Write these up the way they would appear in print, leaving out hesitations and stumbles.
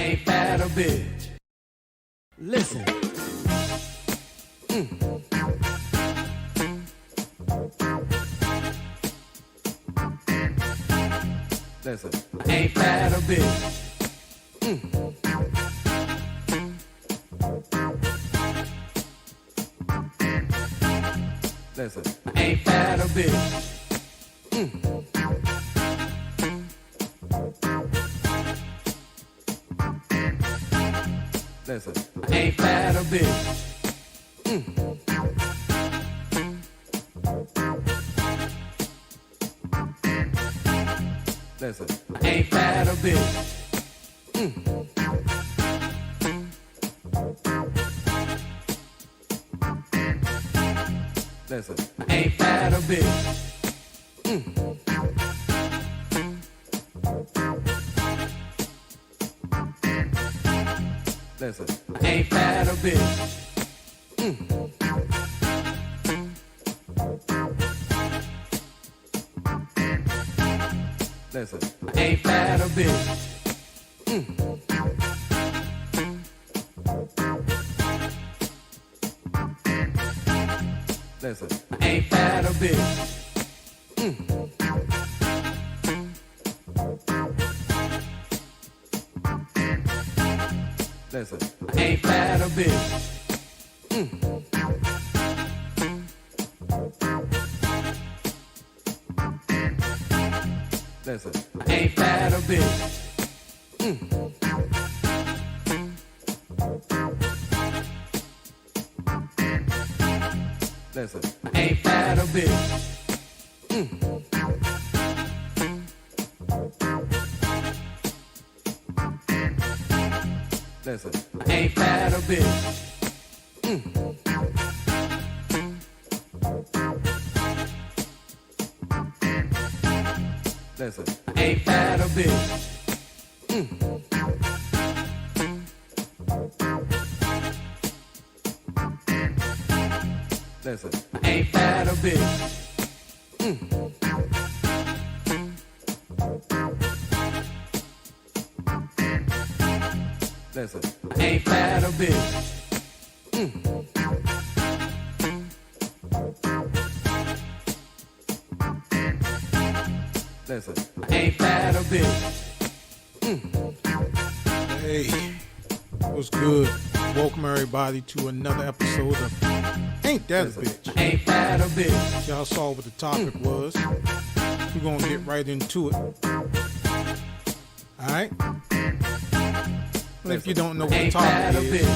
Ain't that a bitch? Listen. Listen. Ain't that a bitch? Listen. Ain't that a bitch? Listen. Ain't that a bitch? Listen. Ain't that a bitch? Listen. Ain't that a bitch? Listen. Ain't that a bitch? Listen. Ain't that a bitch? Listen. Ain't that a bitch? Listen. Ain't that a bitch? Listen. Ain't that a bitch? Listen. Ain't that a bitch? Listen. Ain't that a bitch? Listen. Ain't that a bitch? Listen. Ain't that a bitch? Listen. Ain't that a bitch? Listen. Ain't that a bitch? Hey, what's good? Welcome everybody to another episode of Ain't That a Bitch? Ain't that a bitch? Y'all saw what the topic was. We're gonna get right into it. Alright? And if you don't know what the topic is,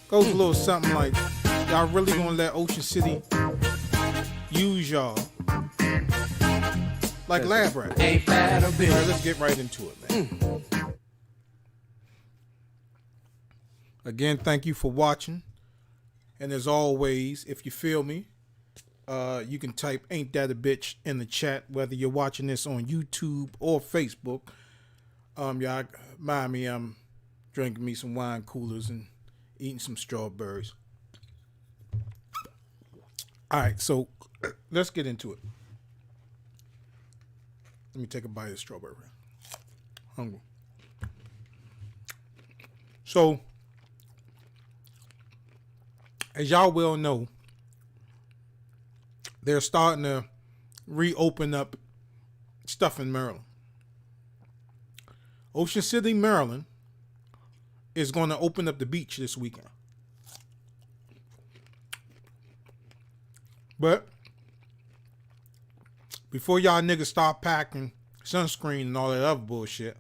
goes a little something like, y'all really gonna let Ocean City use y'all like lab rats? Ain't that a bitch? Alright, let's get right into it, man. Again, thank you for watching. And as always, if you feel me, you can type Ain't That a Bitch in the chat, whether you're watching this on YouTube or Facebook. Y'all mind me, I'm drinking me some wine coolers and eating some strawberries. All right, so let's get into it. Let me take a bite of strawberry. Hungry. So, as y'all well know, they're starting to reopen up stuff in Maryland. Ocean City, Maryland is going to open up the beach this weekend. But before y'all niggas start packing sunscreen and all that other bullshit,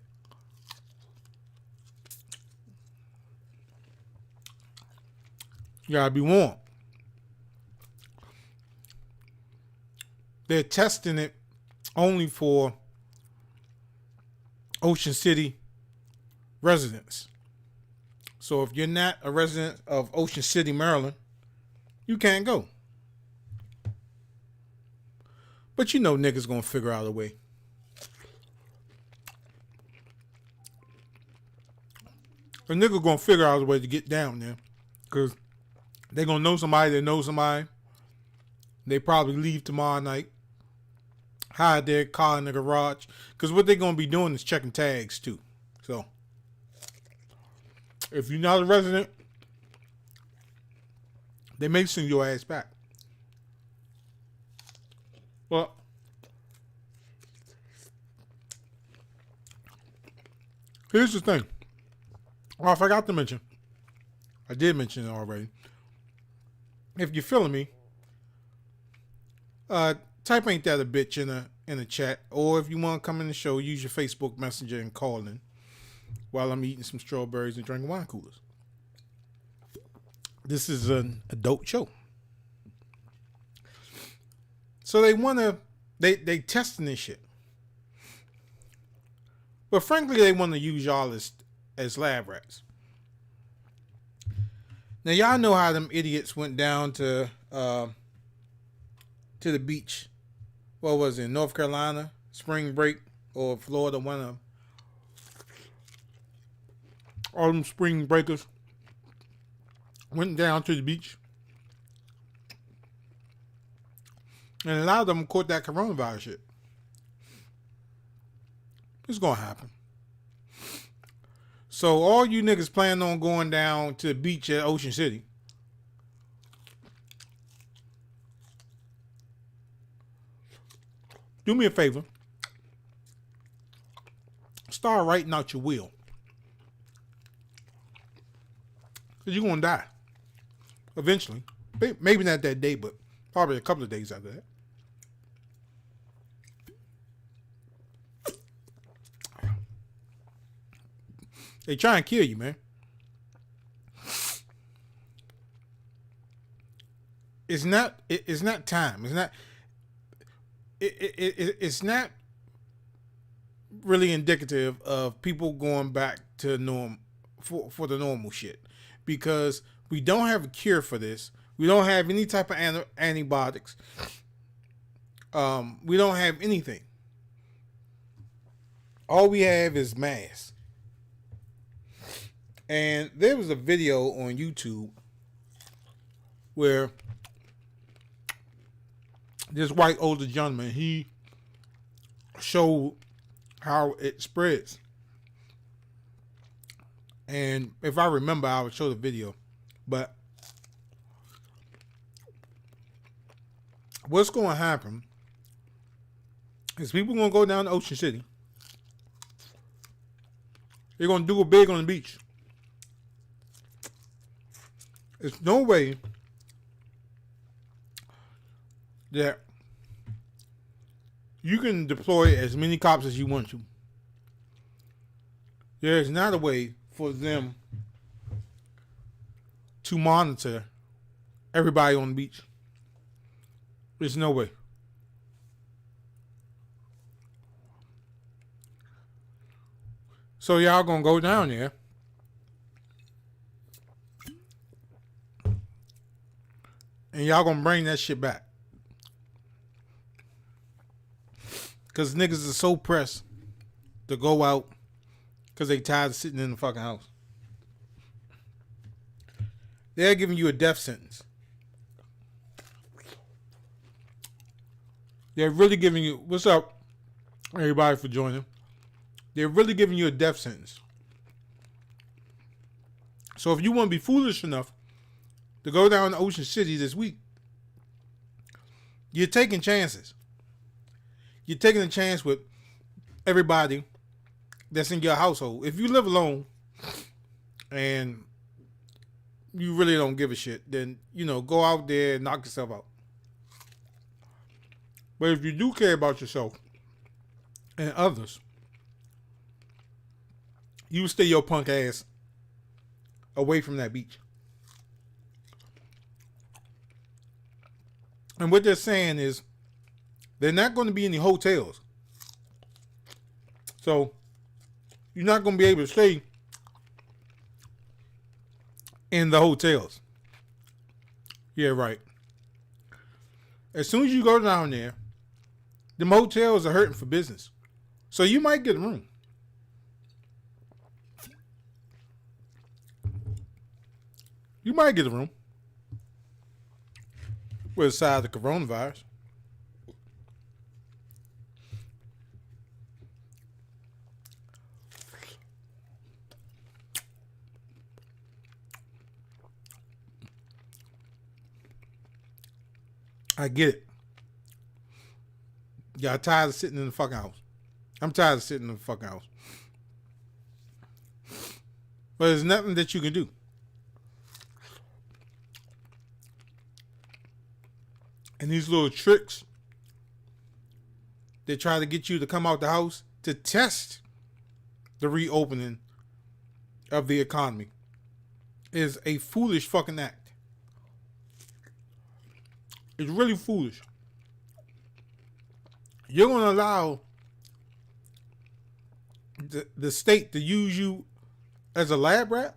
you gotta be warm. They're testing it only for Ocean City residents. So if you're not a resident of Ocean City, Maryland, you can't go. But you know niggas gonna figure out a way. A nigga gonna figure out a way to get down there. Because they gonna know somebody that knows somebody. They probably leave tomorrow night. Hide their car in the garage. Because what they gonna be doing is checking tags too. So If you're not a resident, they may send your ass back. Well, here's the thing. Oh, I forgot to mention. I did mention it already. If you're feeling me, type "ain't that a bitch" in the chat, or if you want to come in the show, use your Facebook Messenger and call in while I'm eating some strawberries and drinking wine coolers. This is an adult show, so they testing this shit, but frankly, they want to use y'all as lab rats. Now y'all know how them idiots went down to the beach. What was it, North Carolina, spring break, or Florida? One of them. All them spring breakers went down to the beach, and a lot of them caught that coronavirus shit. It's gonna happen. So all you niggas planning on going down to the beach at Ocean City, do me a favor. Start writing out your will. Because you're going to die. Eventually. Maybe not that day, but probably a couple of days after that. They try and kill you, man. It's not time. It's not really indicative of people going back to norm for the normal shit, because we don't have a cure for this. We don't have any type of antibiotics. We don't have anything. All we have is masks. And there was a video on YouTube where this white older gentleman, he showed how it spreads. And if I remember, I would show the video. But what's going to happen is people going to go down to Ocean City. They're going to do it big on the beach. There's no way that you can deploy as many cops as you want to. There is not a way for them to monitor everybody on the beach. There's no way. So y'all gonna go down there and y'all gonna bring that shit back. Because niggas are so pressed to go out because they tired of sitting in the fucking house. They're giving you a death sentence. They're really giving you... What's up, everybody, for joining? They're really giving you a death sentence. So if you want to be foolish enough to go down to Ocean City this week, you're taking chances. You're taking a chance with everybody that's in your household. If you live alone and you really don't give a shit, then, go out there and knock yourself out. But if you do care about yourself and others, you stay your punk ass away from that beach. And what they're saying is they're not going to be in the hotels. So you're not going to be able to stay in the hotels. Yeah, right. As soon as you go down there, the motels are hurting for business. So you might get a room. You might get a room with a side of the coronavirus. I get it. Y'all tired of sitting in the fucking house. I'm tired of sitting in the fucking house. But there's nothing that you can do. And these little tricks that try to get you to come out the house to test the reopening of the economy is a foolish fucking act. It's really foolish. You're going to allow the state to use you as a lab rat?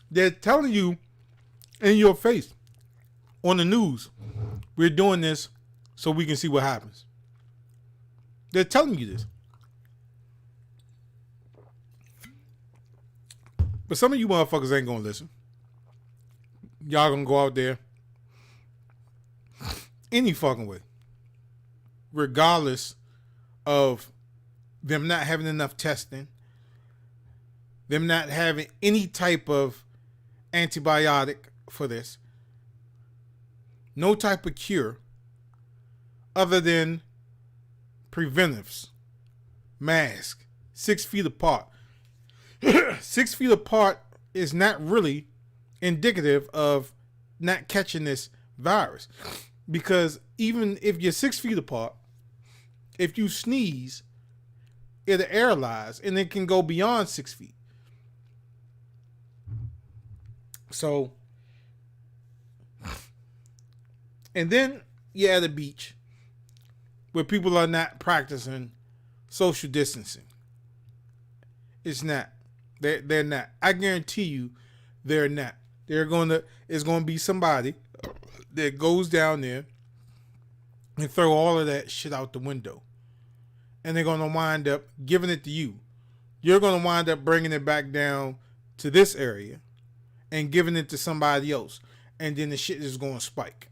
They're telling you in your face on the news, we're doing this so we can see what happens. They're telling you this. But some of you motherfuckers ain't going to listen. Y'all going to go out there any fucking way, regardless of them not having enough testing, them not having any type of antibiotic for this, no type of cure other than preventives, mask, 6 feet apart. 6 feet apart is not really indicative of not catching this virus, because even if you're 6 feet apart, if you sneeze, it'll airlize and it can go beyond 6 feet. So, and then you're at a beach where people are not practicing social distancing. It's not. They're not. I guarantee you, they're not. It's going to be somebody that goes down there and throw all of that shit out the window. And they're going to wind up giving it to you. You're going to wind up bringing it back down to this area and giving it to somebody else. And then the shit is going to spike.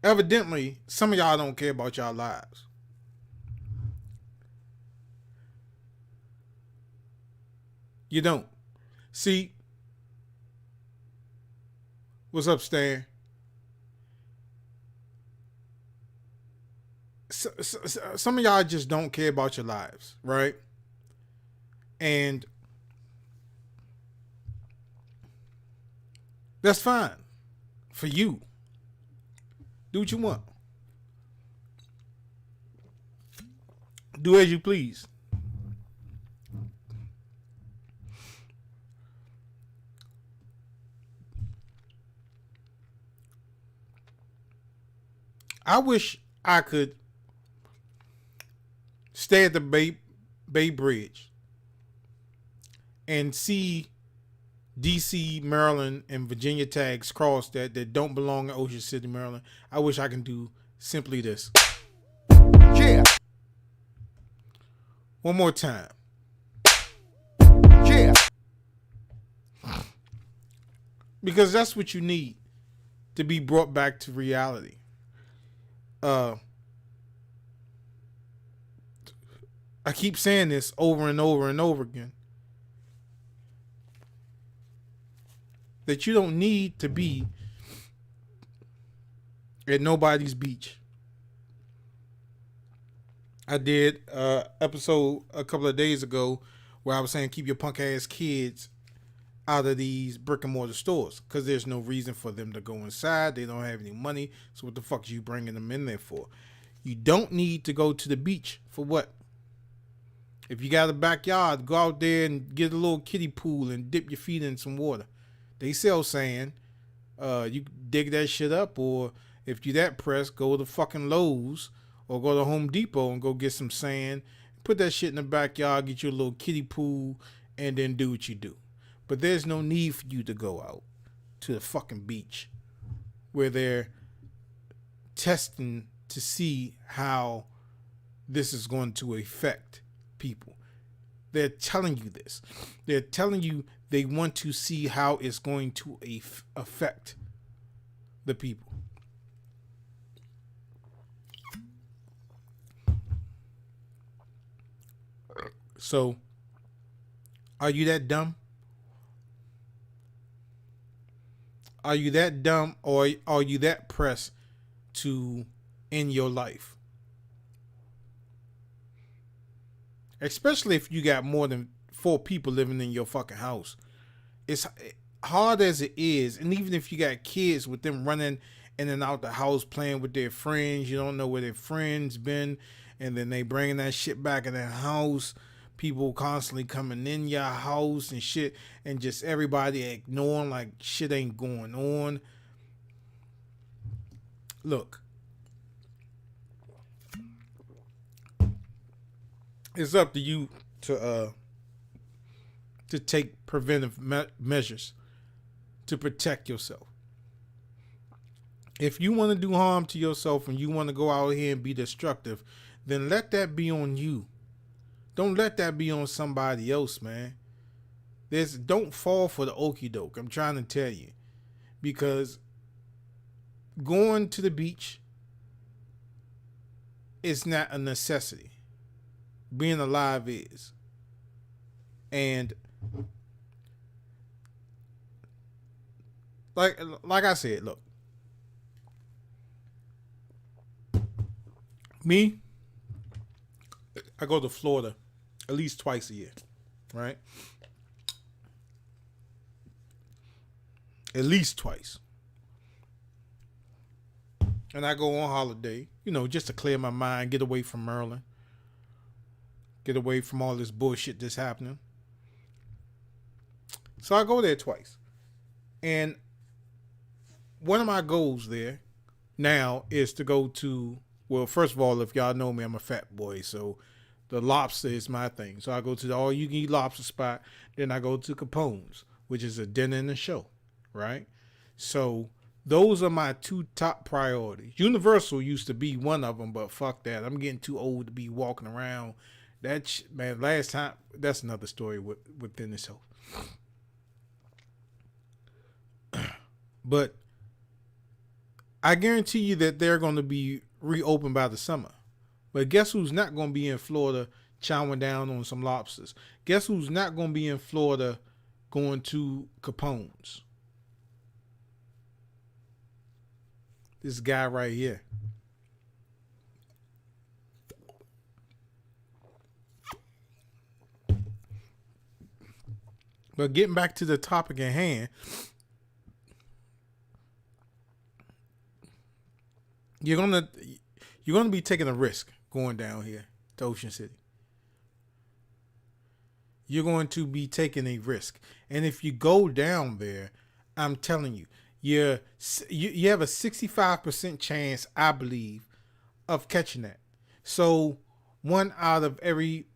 Evidently, some of y'all don't care about y'all lives. You don't. See, what's up, Stan? Some of y'all just don't care about your lives, right? And that's fine for you. Do what you want. Do as you please. I wish I could stay at the Bay Bridge and see DC, Maryland, and Virginia tags crossed that don't belong in Ocean City, Maryland. I wish I can do simply this. Yeah. One more time. Yeah. Because that's what you need to be brought back to reality. I keep saying this over and over and over again. That you don't need to be at nobody's beach. I did an episode a couple of days ago where I was saying keep your punk ass kids out of these brick and mortar stores because there's no reason for them to go inside. They don't have any money. So what the fuck are you bringing them in there for? You don't need to go to the beach for what? If you got a backyard, go out there and get a little kiddie pool and dip your feet in some water. They sell sand. You dig that shit up, or if you that pressed, go to fucking Lowe's or go to Home Depot and go get some sand. Put that shit in the backyard, get you a little kiddie pool, and then do what you do. But there's no need for you to go out to the fucking beach where they're testing to see how this is going to affect people. They're telling you this. They're telling you they want to see how it's going to affect the people. So, are you that dumb? Are you that dumb, or are you that pressed to end your life? Especially if you got more than 4 people living in your fucking house. It's hard as it is, and even if you got kids with them running in and out the house playing with their friends, you don't know where their friends been, and then they bringing that shit back in their house. People constantly coming in your house and shit, and just everybody ignoring like shit ain't going on. Look, it's up to you to take preventive measures to protect yourself. If you want to do harm to yourself and you want to go out here and be destructive, then let that be on you. Don't let that be on somebody else, man. Don't fall for the okie doke. I'm trying to tell you. Because going to the beach is not a necessity. Being alive is. And like I said, look. Me, I go to Florida at least twice a year, right? At least twice. And I go on holiday, just to clear my mind, get away from Maryland, get away from all this bullshit that's happening. So I go there twice. And one of my goals there now is to go to, well, first of all, if y'all know me, I'm a fat boy, so the lobster is my thing. So I go to the all-you-can-eat lobster spot, then I go to Capone's, which is a dinner and a show, right? So those are my 2 top priorities. Universal used to be one of them, but fuck that. I'm getting too old to be walking around. Man, last time, that's another story within itself. But I guarantee you that they're going to be reopened by the summer. But guess who's not going to be in Florida chowing down on some lobsters? Guess who's not going to be in Florida going to Capone's? This guy right here. But getting back to the topic at hand, you're gonna be taking a risk going down here to Ocean City. You're going to be taking a risk, and if you go down there, I'm telling you, you have a 65% chance, I believe, of catching that. So 1 out of every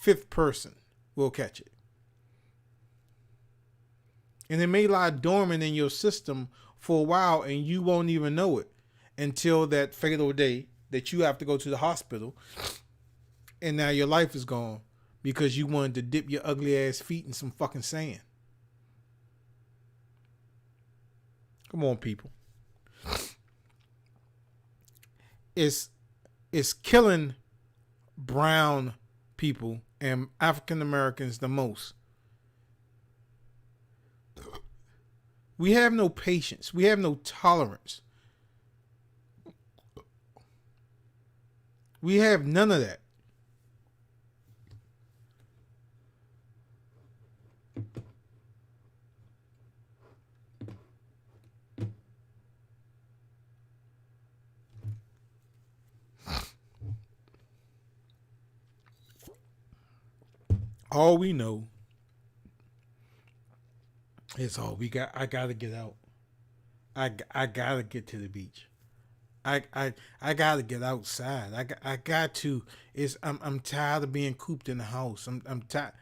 5th person will catch it. And it may lie dormant in your system for a while and you won't even know it until that fatal day that you have to go to the hospital and now your life is gone because you wanted to dip your ugly ass feet in some fucking sand. Come on, people. It's killing brown people and African Americans the most. We have no patience. We have no tolerance. We have none of that. All we know is I gotta get out. I gotta get to the beach. I gotta get outside. I got to. I'm tired of being cooped in the house. I'm tired.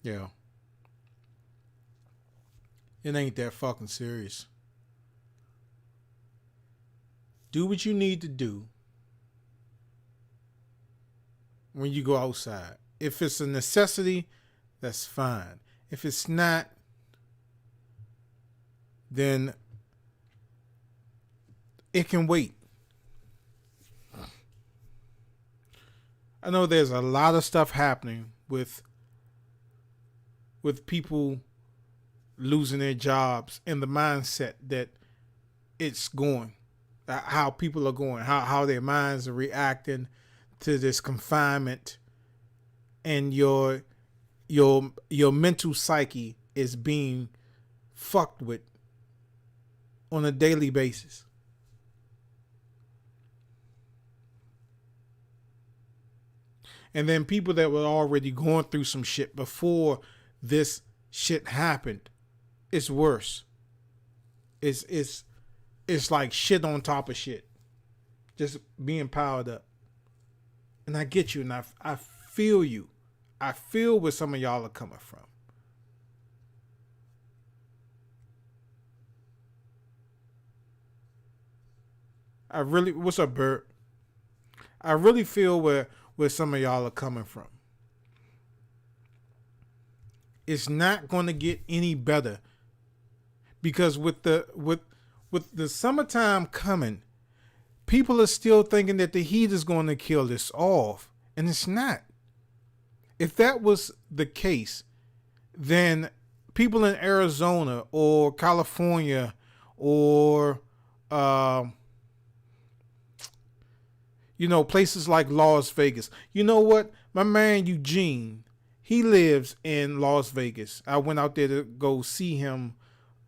Yeah. It ain't that fucking serious. Do what you need to do when you go outside. If it's a necessity, that's fine. If it's not, then it can wait. I know there's a lot of stuff happening with people losing their jobs and the mindset that it's going, how people are going, how their minds are reacting to this confinement, and your mental psyche is being fucked with on a daily basis. And then people that were already going through some shit before this shit happened, it's worse. It's like shit on top of shit, just being piled up. And I get you, and I feel you. I feel where some of y'all are coming from. What's up, Bert? I really feel where some of y'all are coming from. It's not going to get any better because with the summertime coming, people are still thinking that the heat is going to kill this off, and it's not. If that was the case, then people in Arizona or California or places like Las Vegas. You know what? My man Eugene, he lives in Las Vegas. I went out there to go see him.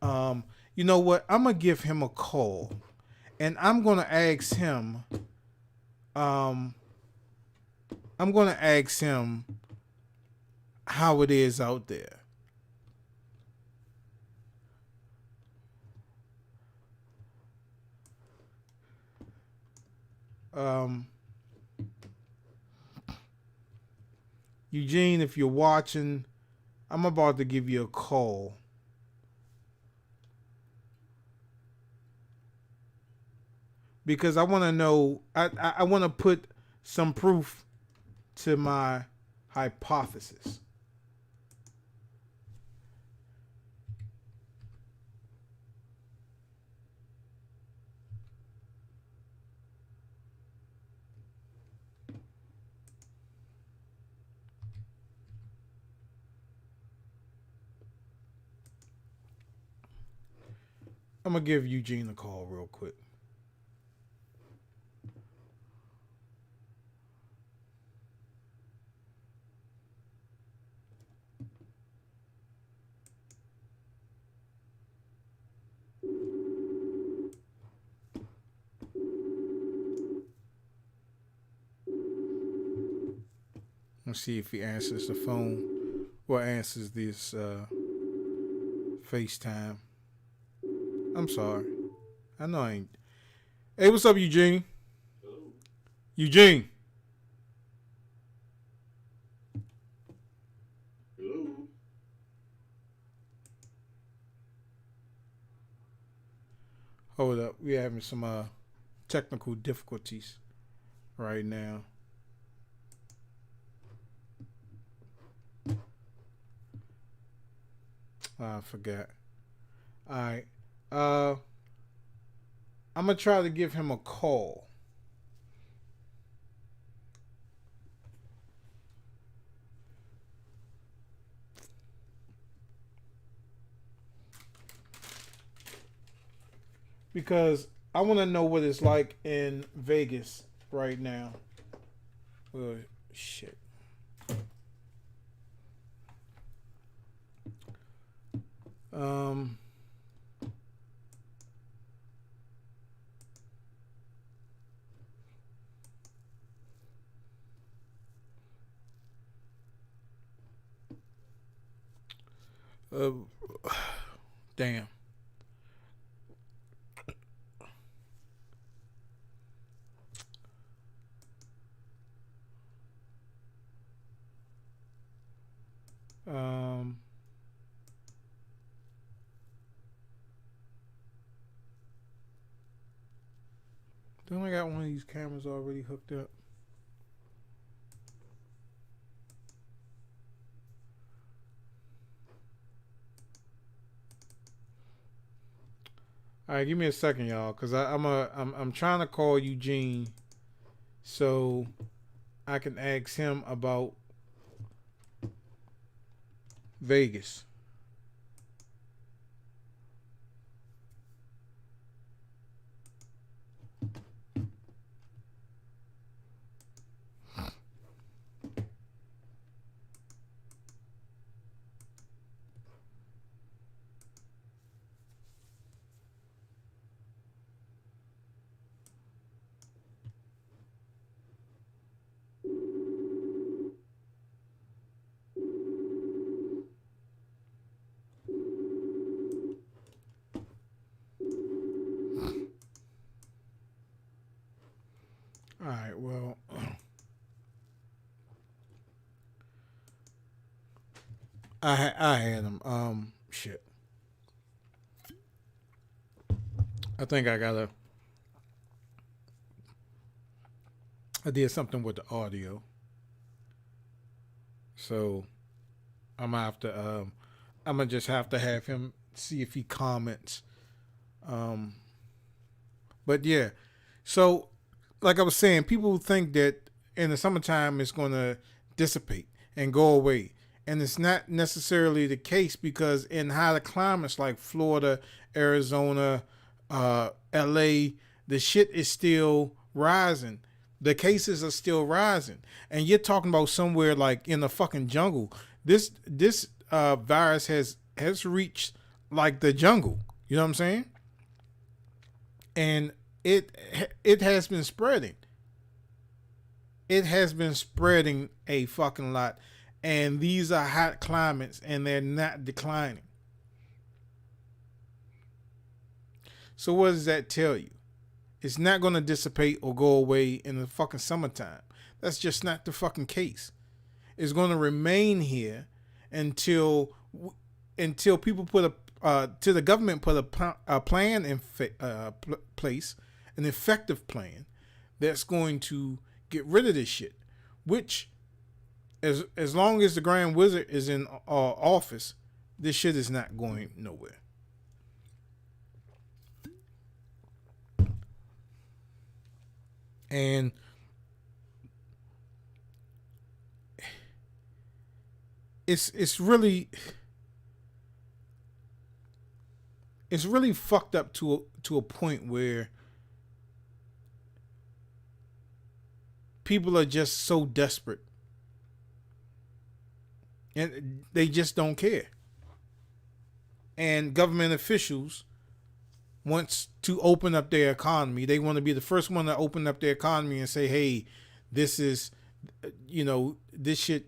You know what? I'm gonna give him a call, and I'm gonna ask him. I'm gonna ask him how it is out there. Eugene, if you're watching, I'm about to give you a call. Because I want to know, I want to put some proof to my hypothesis. I'm going to give Eugene a call real quick. Let's see if he answers the phone or answers this FaceTime. I'm sorry. I know I ain't. Hey, what's up, Eugene? Hello. Eugene. Hello. Hold up. We're having some technical difficulties right now. I forgot. All right. I'm going to try to give him a call. Because I want to know what it's like in Vegas right now. Oh, shit. Damn. Don't I got one of these cameras already hooked up? All right, give me a second, y'all, because I'm trying to call Eugene so I can ask him about Vegas. All right, well, I had him. Shit. I think I did something with the audio, so I'm gonna have to I'm gonna just have him see if he comments. Um, but yeah, so like I was saying, people think that in the summertime it's gonna dissipate and go away, and it's not necessarily the case because in hotter climates like Florida, Arizona, LA, the shit is still rising. The cases are still rising, and you're talking about somewhere like in the fucking jungle. This virus has reached like the jungle. You know what I'm saying? And it it has been spreading. It has been spreading a fucking lot, and these are hot climates, and they're not declining. So what does that tell you? It's not going to dissipate or go away in the fucking summertime. That's just not the fucking case. It's going to remain here until until people put till the government put a plan in place, an effective plan that's going to get rid of this shit. Which, as long as the Grand Wizard is in office, this shit is not going nowhere. And it's really fucked up to a point where people are just so desperate and they just don't care. And government officials wants to open up their economy. They want to be the first one to open up their economy and say, "Hey, this is, this shit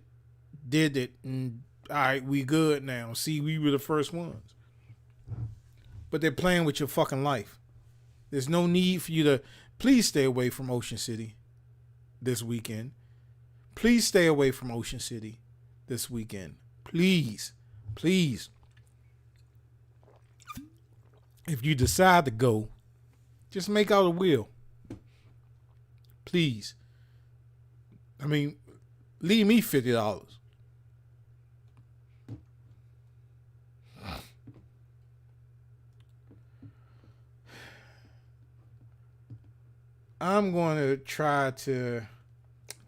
did it, and all right, we good now. See, we were the first ones." But they're playing with your fucking life. There's no need for you to. Please stay away from Ocean City this weekend. Please stay away from Ocean City this weekend. Please, please. If you decide to go, just make out a will. Please. I mean, leave me $50. I'm going to try to.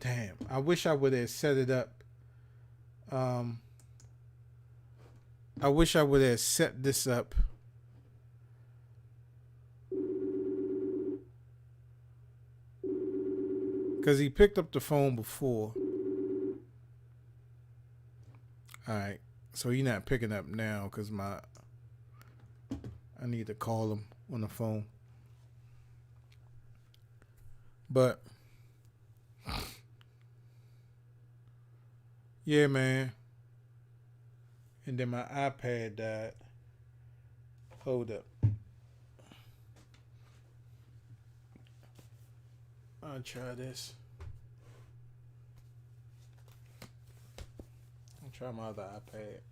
Damn, I wish I would have set it up. I wish I would have set this up. Because he picked up the phone before. Alright. So he's not picking up now because I need to call him on the phone. But yeah, man. And then my iPad died. Hold up. I'll try this. I'll try my other iPad.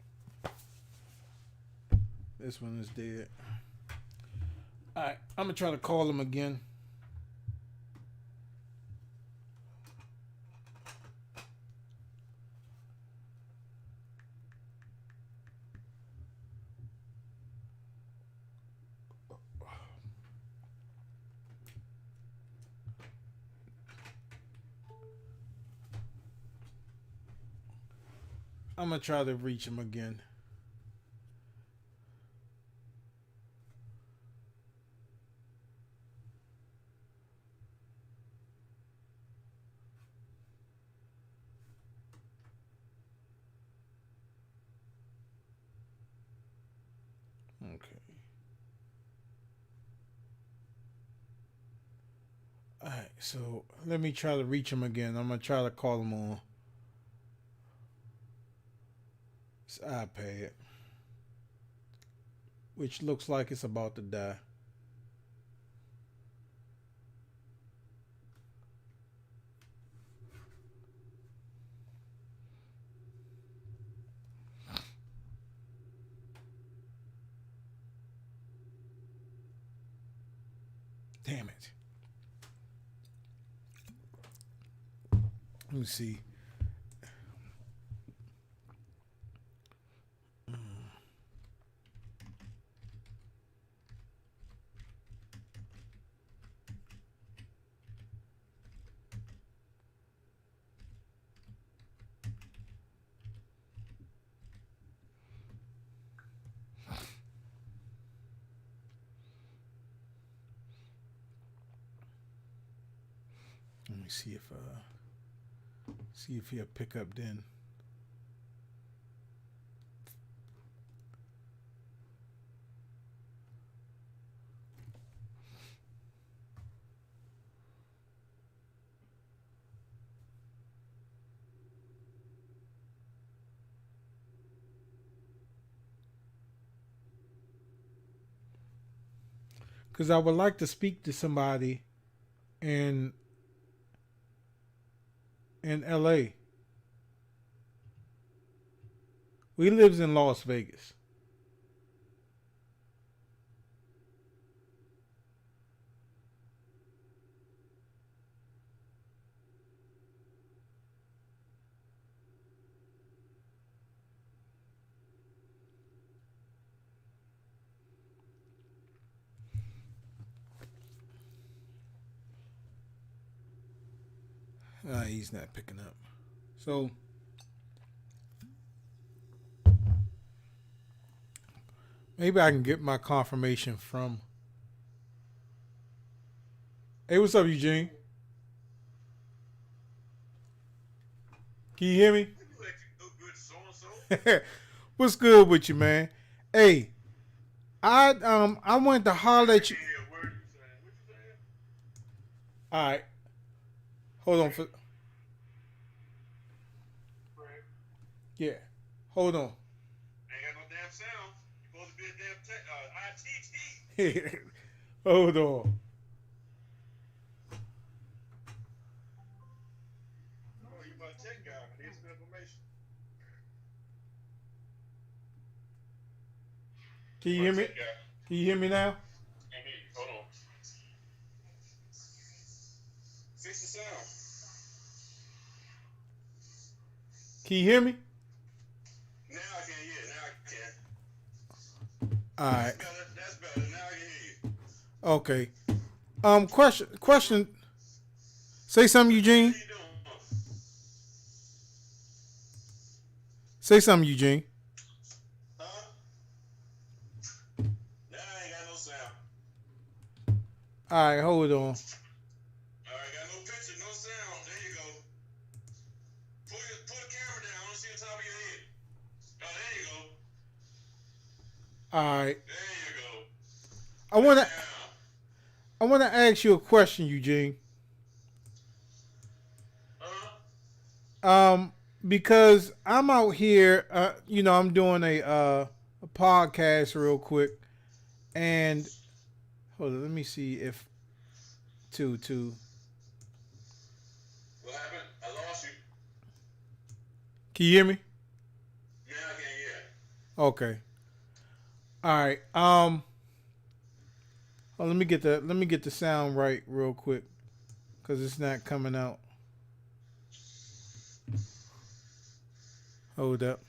This one is dead. Alright, I'm gonna try to call him again. I'm gonna try to reach him again. Okay. All right. So let me try to reach him again. I'm gonna try to call him on his iPad, which looks like it's about to die. Damn it. Let me see. Let me see if he'll pick up then. Because I would like to speak to somebody in L.A. We lives in Las Vegas. He's not picking up. So maybe I can get my confirmation from. Hey, what's up, Eugene? Can you hear me? What's good with you, man? Hey, I wanted to holler at you. All right, hold on for. Yeah, hold on. Hold on. Can you hear me? Can you hear me now? Can you hear me? All right. Okay. Question. Say something, Eugene. Say something, Eugene. All right, hold on. All right. I wanna I wanna ask you a question, Eugene. Um, because I'm out here, I'm doing a podcast real quick, and hold on, let me see if two. Can you hear me? Okay. All right. Let me get the sound right real quick, cause it's not coming out. Hold up.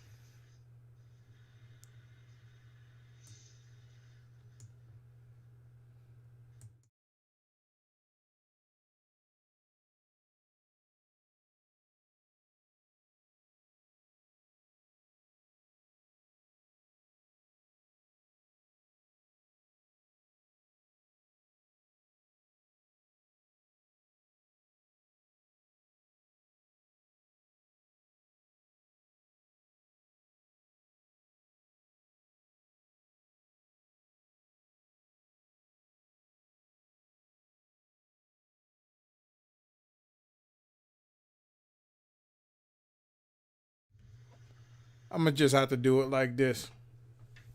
I'm gonna just have to do it like this.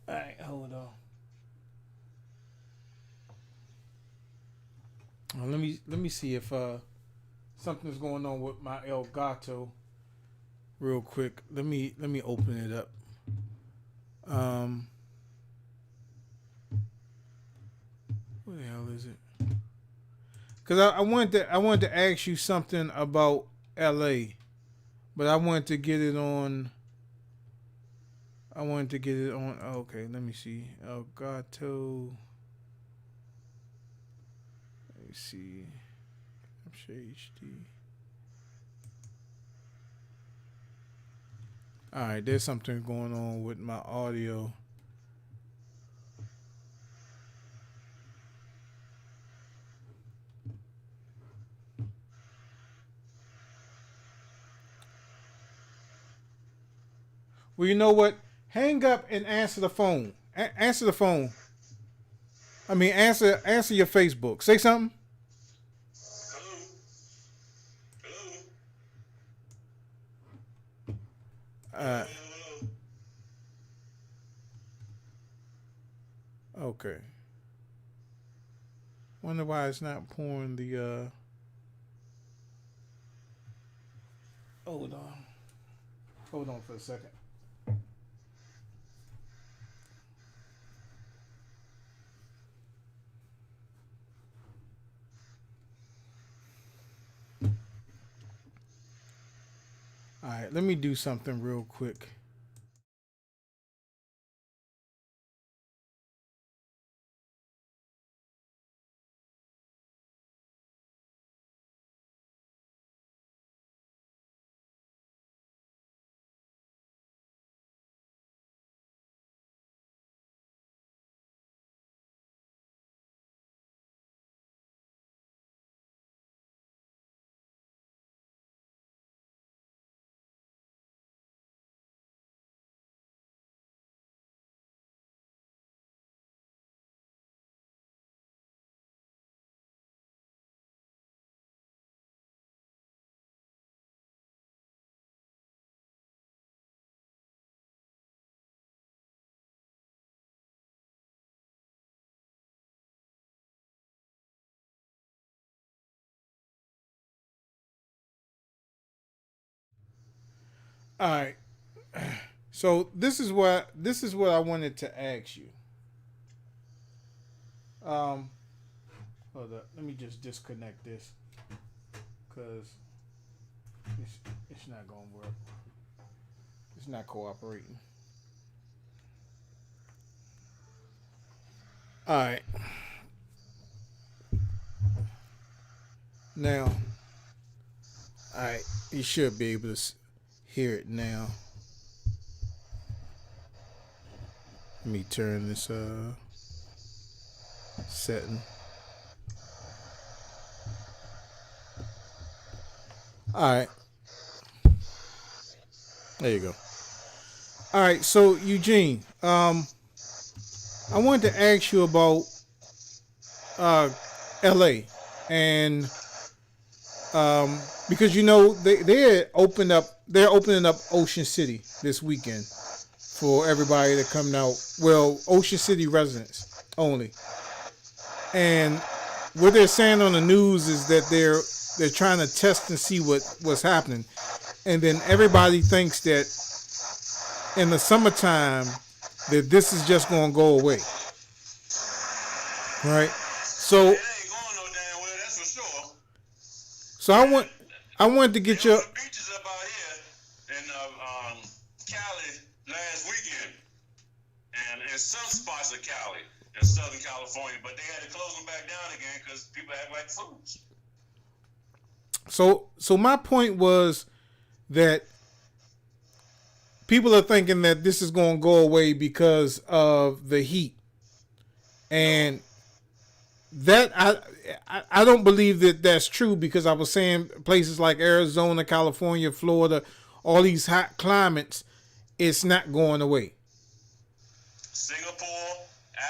All right, hold on. Let me see if something's going on with my Elgato real quick. Let me open it up. What the hell is it? Because I wanted to ask you something about L.A., but I wanted to get it on. Okay, let me see. Elgato. Let me see. Capture HD. All right, there's something going on with my audio. Well, you know what? Hang up and answer the phone. Answer the phone. I mean, answer your Facebook. Say something. Hello? Hello? Uh, Hello? okay. Wonder why it's not pouring the. Hold on. Hold on for a second. All right, let me do something real quick. All right. So this is what I wanted to ask you. Um, hold up. Let me just disconnect this because it's not gonna work. It's not cooperating. All right. Now, all right. You should be able to hear it now. Let me turn this setting. All right. There you go. All right. So Eugene, I wanted to ask you about uh, L.A. and because you know they're opening up Ocean City this weekend for everybody to come out. Well, Ocean City residents only. And what they're saying on the news is that they're trying to test and see what's happening. And then everybody thinks that in the summertime that this is just gonna go away. Right? It So ain't going no damn well, that's for sure. so I wanted to They get your opened beaches up out here in Cali last weekend, and in some spots of Cali, in Southern California, but they had to close them back down again because people act like fools. so my point was that people are thinking that this is going to go away because of the heat, and that I don't believe that that's true because I was saying places like Arizona, California, Florida, all these hot climates, it's not going away. Singapore,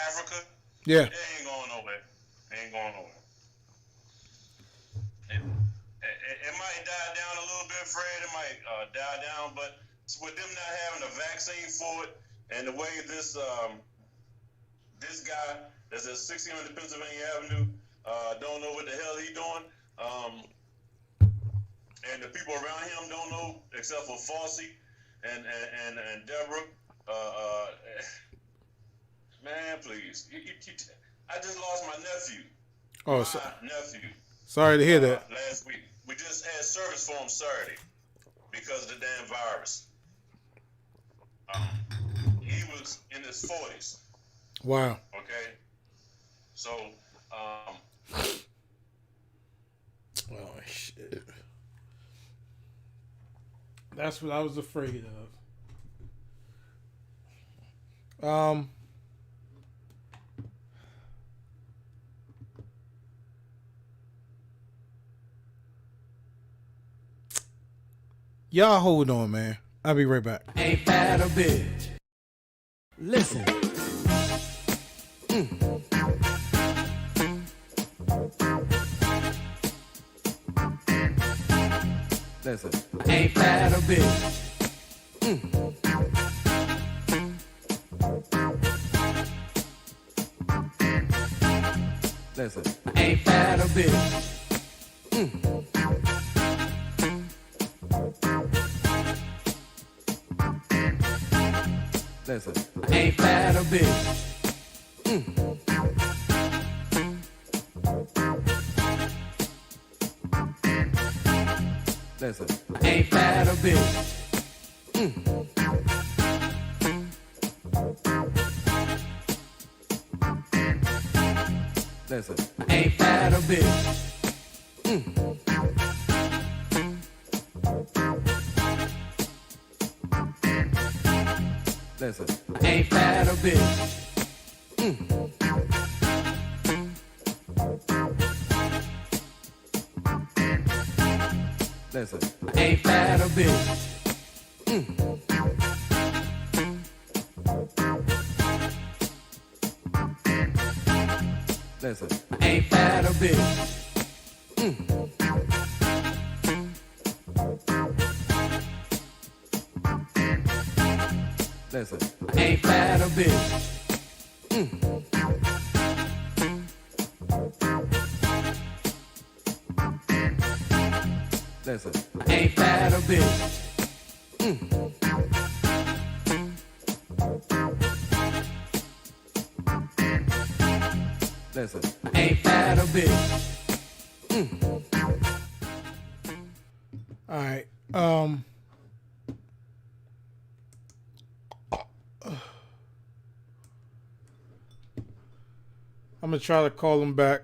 Africa, Yeah. it ain't going nowhere. It ain't going nowhere. It might die down a little bit, Fred. It might die down, but with them not having a vaccine for it, and the way this this guy that's at 1600 Pennsylvania Avenue don't know what the hell he doing, and the people around him don't know except for Fossey and Deborah. Man, please. I just lost my nephew. Oh, My nephew. sorry to hear that. Last week. We just had service for him Saturday because of the damn virus. He was in his 40s. Wow. Okay? So, Oh, shit. That's what I was afraid of. Y'all hold on, man. I'll be right back. Ain't that a bitch? Listen. Listen. Ain't that a bitch? Listen. Ain't that a bitch? Listen. Ain't that a bitch? Listen. Ain't that a bitch? Listen. Ain't that a bitch? Listen. Ain't that a bitch? Listen. Ain't that a bitch? Listen. Ain't that a bitch? Listen. Ain't that a bitch? Listen. Ain't that a bitch? Listen. Ain't that a bitch? All right. I'm gonna try to call him back.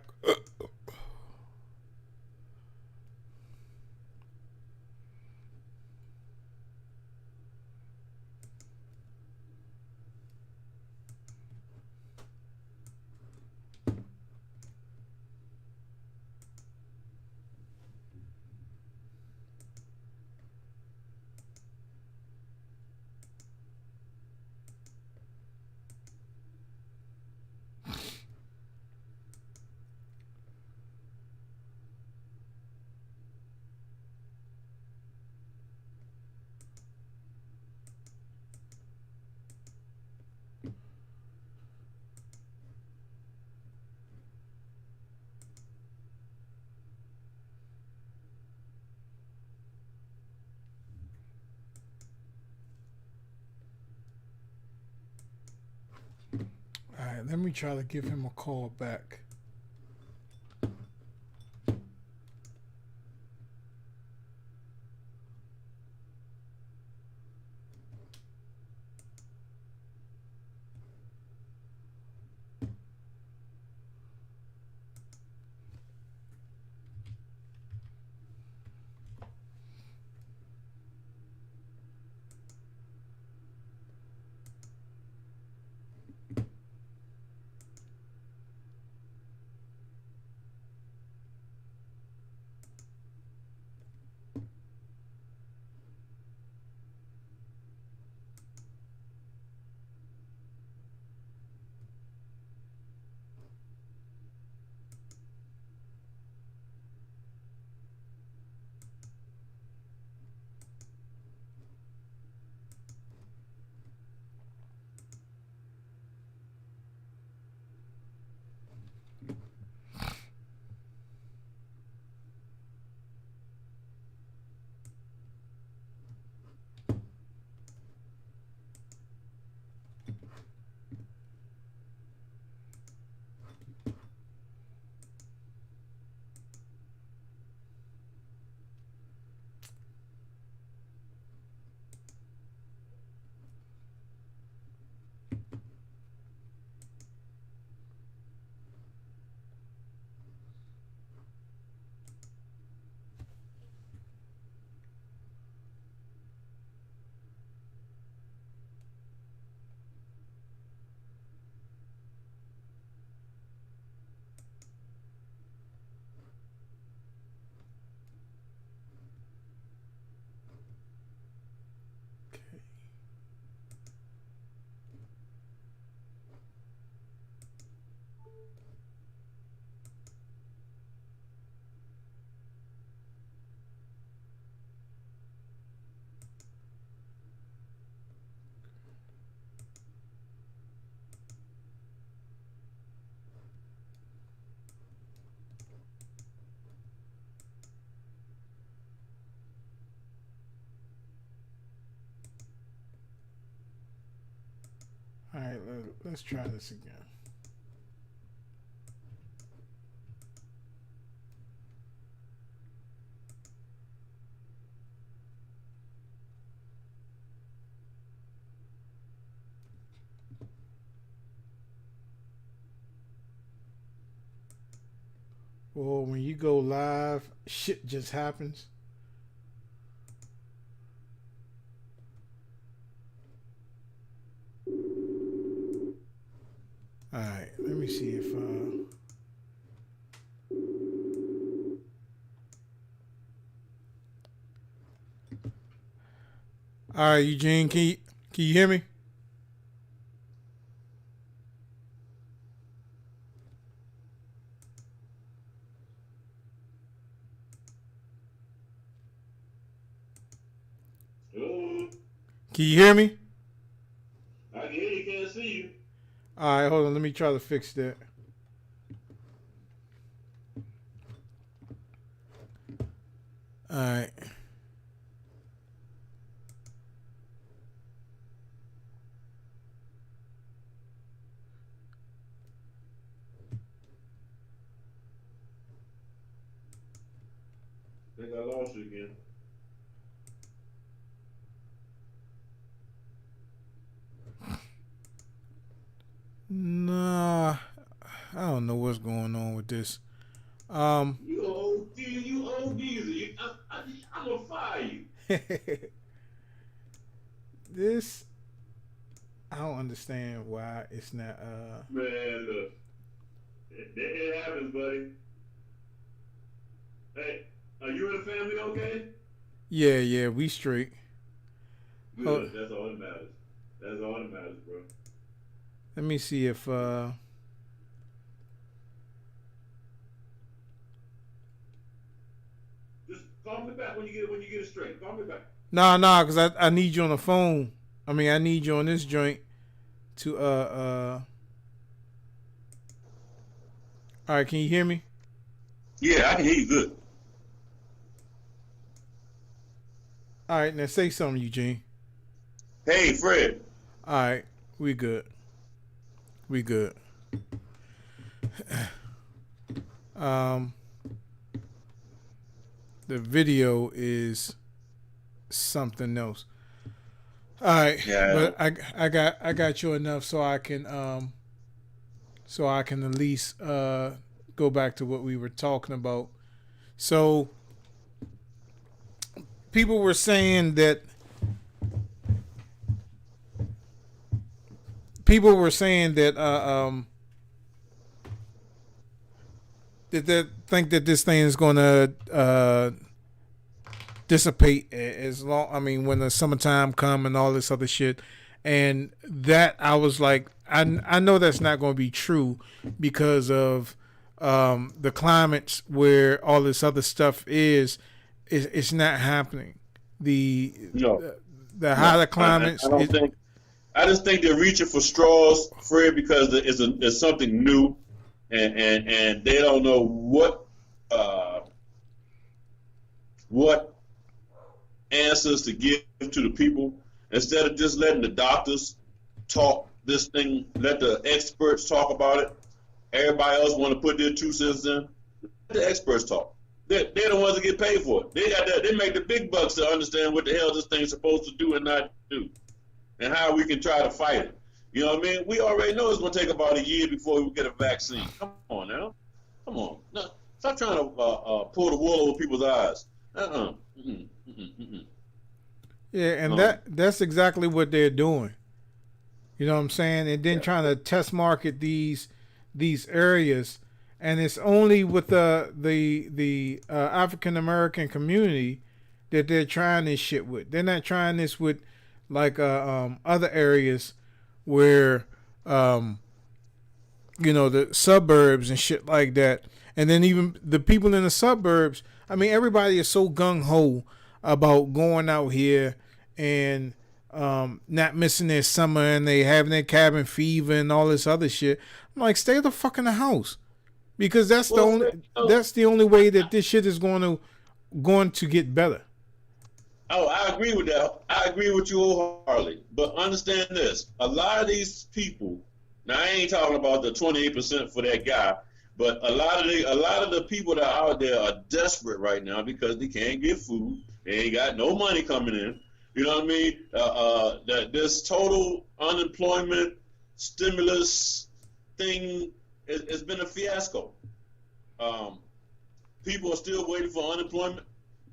All right, let me try to give him a call back. All right, let's try this again. Well, when you go live, shit just happens. All right, let me see if all right, Eugene, can you hear me? Hello? Can you hear me? I can hear you, can't see you. All right, hold on. Let me try to fix that. All right. I think I lost you again. Nah, I don't know what's going on with this. You old geezer. I'm gonna fire you. This, I don't understand why it's not. Man, look. It happens, buddy. Hey, are you and the family okay? Yeah, we straight. Good. That's all that matters. That's all that matters, bro. Let me see if Just call me back when you get it straight. Call me back. nah, cause I need you on the phone. I mean, I need you on this joint to All right, can you hear me? Yeah, I can hear you good. All right, now say something, Eugene. Hey, Fred. All right, we good. We good. The video is something else. All right, Yeah. but I got you enough so I can at least go back to what we were talking about. So people were saying that that they think that this thing is going to dissipate as long. I mean, when the summertime come and all this other shit, and that I was like, I know that's not going to be true because of the climates where all this other stuff is. It's not happening. No. The hotter climates. I don't think. I just think they're reaching for straws, Fred, because it's something new. and they don't know what answers to give to the people. Instead of just letting the doctors talk this thing, let the experts talk about it. Everybody else want to put their 2 cents in. Let the experts talk. They're the ones that get paid for it. They make the big bucks to understand what the hell this thing's supposed to do and not do, and how we can try to fight it. You know what I mean? We already know it's going to take about a year before we get a vaccine. Come on now. Come on. No, stop trying to pull the wool over people's eyes. Yeah, and that's exactly what they're doing. You know what I'm saying? And then trying to test market these areas, and it's only with the African American community that they're trying this shit with. They're not trying this with like other areas where the suburbs and shit like that. And then even the people in the suburbs, I mean, everybody is so gung-ho about going out here and not missing their summer, and they having their cabin fever and all this other shit. I'm like, stay the fuck in the house, because that's the only way that this shit is going to get better. Oh, I agree with that. I agree with you wholeheartedly. But understand this: a lot of these people. Now, I ain't talking about the 28% for that guy, but a lot of the people that are out there are desperate right now because they can't get food. They ain't got no money coming in. You know what I mean? This total unemployment stimulus thing has been a fiasco. People are still waiting for unemployment.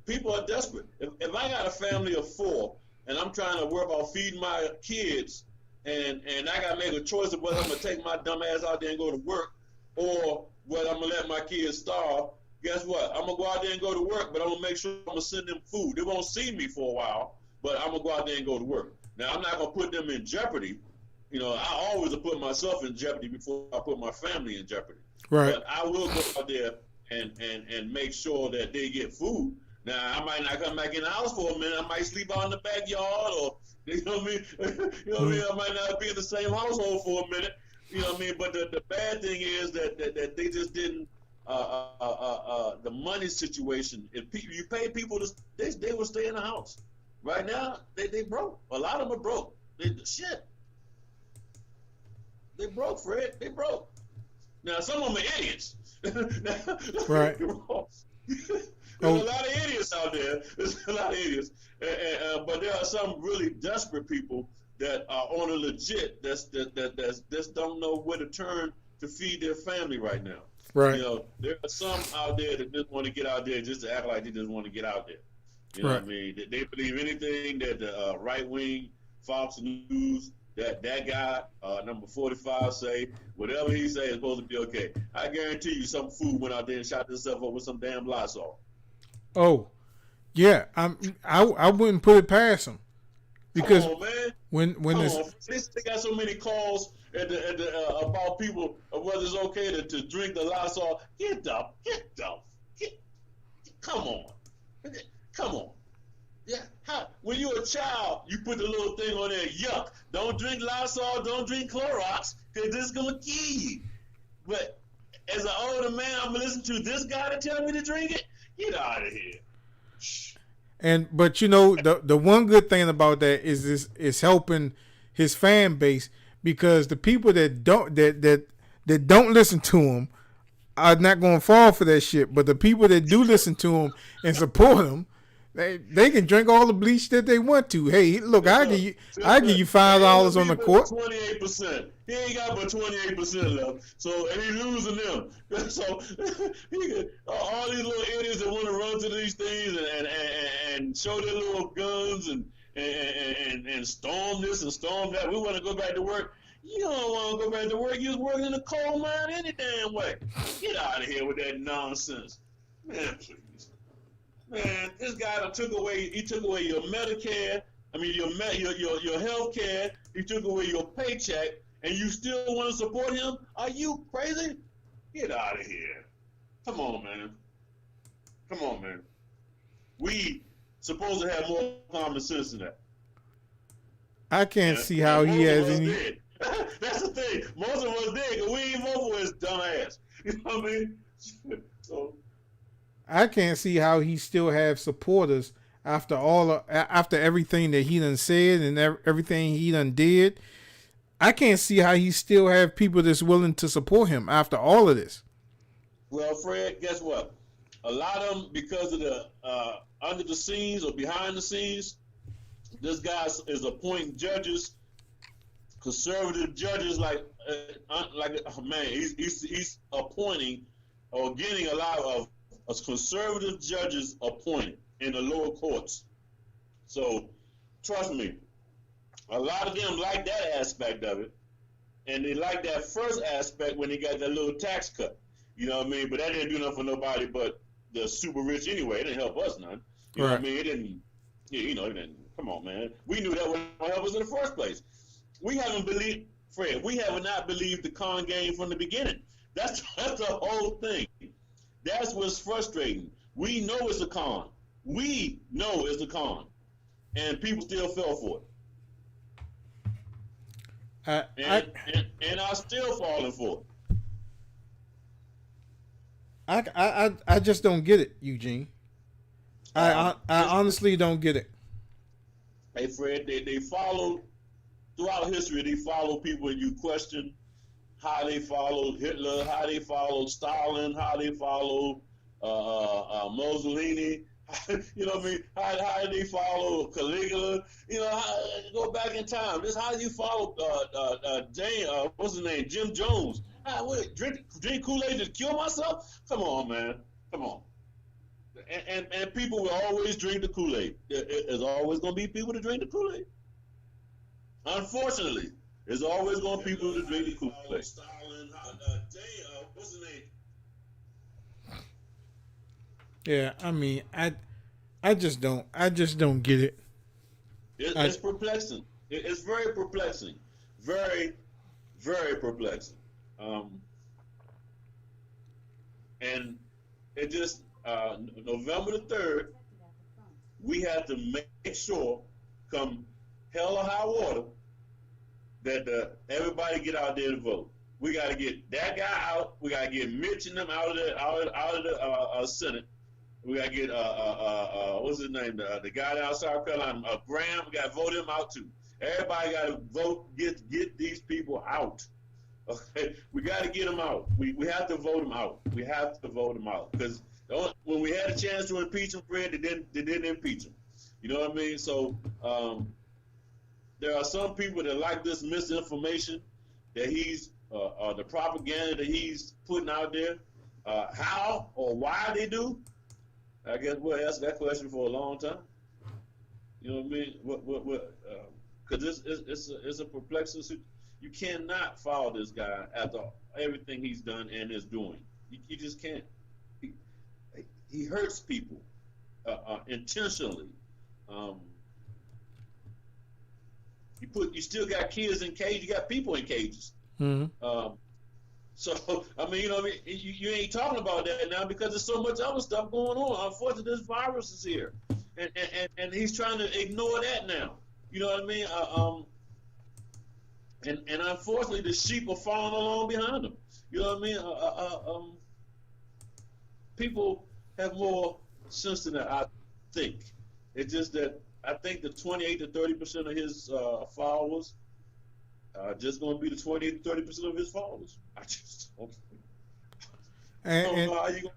People are desperate. If I got a family of 4 and I'm trying to worry about feeding my kids, and I got to make a choice of whether I'm going to take my dumb ass out there and go to work, or whether I'm going to let my kids starve, guess what? I'm going to go out there and go to work, but I'm going to make sure I'm going to send them food. They won't see me for a while, but I'm going to go out there and go to work. Now, I'm not going to put them in jeopardy. You know, I always put myself in jeopardy before I put my family in jeopardy. Right. But I will go out there and make sure that they get food. Now, I might not come back in the house for a minute. I might sleep out in the backyard, or, you know what I mean? You know what I mean? I might not be in the same household for a minute. You know what I mean? But the bad thing is that they just didn't, the money situation. If you pay people, they will stay in the house. Right now, they broke. A lot of them are broke. Shit. They broke, Fred. They broke. Now, some of them are idiots. Right. There's a lot of idiots out there. There's a lot of idiots. But there are some really desperate people that are on a legit that don't know where to turn to feed their family right now. Right. You know, there are some out there that just want to get out there just to act like they just want to get out there. You know what I mean? They believe anything that the right-wing Fox News, that guy, number 45, say, whatever he say is supposed to be okay. I guarantee you some food went out there and shot himself up with some damn Lysol. Oh, yeah. I wouldn't put it past him, because come on, man. when They got so many calls about people whether it's okay to drink the Lysol. Come on. Yeah. When you're a child, you put the little thing on there. Yuck! Don't drink Lysol. Don't drink Clorox, because this is gonna kill you. But as an older man, I'm gonna listen to this guy to tell me to drink it. Get out of here. But you know, the one good thing about that is helping his fan base, because the people that don't listen to him are not going to fall for that shit. But the people that do listen to him and support him, they can drink all the bleach that they want to. Hey, look, I give you $5 on the court. 28%. He ain't got but 28% left. So, and he's losing them. So all these little idiots that want to run to these things and show their little guns and storm this and storm that. We want to go back to work. You don't want to go back to work. You was working in a coal mine any damn way. Get out of here with that nonsense, man. Please. Man, this guy took away your Medicare. I mean, your health care. He took away your paycheck, and you still want to support him? Are you crazy? Get out of here. Come on, man. We supposed to have more common sense than that. I can't see how he has any. That's the thing. Most of us did, because we ain't vote for his dumb ass. You know what I mean? So I can't see how he still have supporters after after everything that he done said and everything he done did. I can't see how he still have people that's willing to support him after all of this. well, Fred, guess what? A lot of them, because of the under the scenes or behind the scenes, this guy is appointing judges, conservative judges, like man, he's appointing or getting a lot of conservative judges appointed in the lower courts. So trust me, a lot of them like that aspect of it, and they like that first aspect when they got that little tax cut. You know what I mean? But that didn't do nothing for nobody but the super rich anyway. It didn't help us none. You know what I mean? It didn't. You know, it didn't. Come on, man. We knew that wouldn't help us in the first place. We haven't believed, Fred. We have not believed the con game from the beginning. That's the whole thing. That's what's frustrating. We know it's a con. We know it's a con, and people still fell for it. And are still falling for it. I just don't get it, Eugene. I honestly don't get it. Hey, Fred, they follow, throughout history, they follow people, and you question how they followed Hitler, how they followed Stalin, how they followed Mussolini. You know what I mean? How did they follow Caligula? You know, go back in time. This how you follow what's his name? Jim Jones. Drink Kool-Aid to kill myself? Come on, man. Come on. And people will always drink the Kool-Aid. There's always going to be people to drink the Kool-Aid. Unfortunately, there's always going to be people to drink the Kool-Aid. What's his name? Yeah, I mean, I just don't get it. It's perplexing. It's very perplexing. Very, very perplexing. And it just November the 3rd, we have to make sure, come hell or high water, that everybody get out there to vote. We got to get that guy out. We got to get Mitch and them out of the Senate. We got to get what's his name? The guy down South Carolina, Graham. We got to vote him out too. Everybody got to vote. Get these people out. Okay, we got to get them out. We have to vote them out. We have to vote them out because when we had a chance to impeach him, Fred, they didn't impeach him. You know what I mean? So there are some people that like this misinformation that he's the propaganda that he's putting out there. How or why they do? I guess we'll ask that question for a long time. You know what I mean? What? Because it's a perplexing. You cannot follow this guy after everything he's done and is doing. You just can't. He hurts people intentionally. You still got kids in cages. You got people in cages. Mm-hmm. So I mean, you know, what I mean, you ain't talking about that now because there's so much other stuff going on. Unfortunately, this virus is here, and he's trying to ignore that now. You know what I mean? And unfortunately, the sheep are following along behind him. You know what I mean? People have more sense than that, I think. It's just that I think the 28 to 30% of his followers are just going to be the 28 to 30% of his followers. I just don't know how you going.